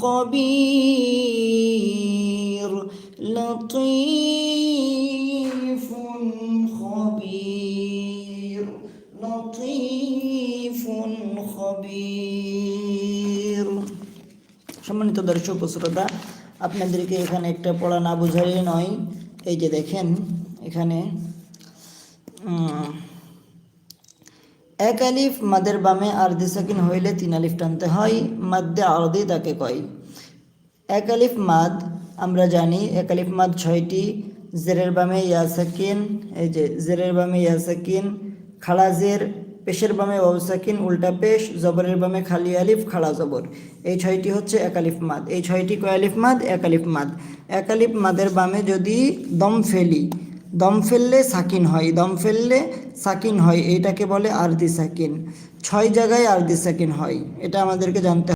خبير لطيف خبير لطيف خبير। সম্মানিত দর্শক ও শ্রোতা, আপনাদেরকে এখানে একটা পড়া না বোঝারই নয়। এই যে দেখেন এখানে এক আলিফ মাদের বামে আরদি সাকিন হইলে 3 আলিফ টানতে হয়, মাদ্দে আরদি তাকে কয়। এক আলিফ মাদ আমরা জানি, এক আলিফ মাদ 6টি। জেরের বামে ইয়া সাকিন, এই যে জেরের বামে ইয়া সাকিন, খাড়া জের, পেশের বামে ওয়াও সাকিন উল্টা পেশ, জবরের বামে খালি আলিফ খাড়া জবর, এই 6টি হচ্ছে এক আলিফ মাদ। এই 6টি কয় আলিফ মাদ? এক আলিফ মাদ। এক আলিফ মাদের বামে যদি দম ফেলি, দম ফেললে সাকিন হয়, দম ফেললে সাকিন হয়, এইটাকে বলে আরদি সাকিন। 6 জায়গায় আরদি সাকিন হয়, এটা আমাদেরকে জানতে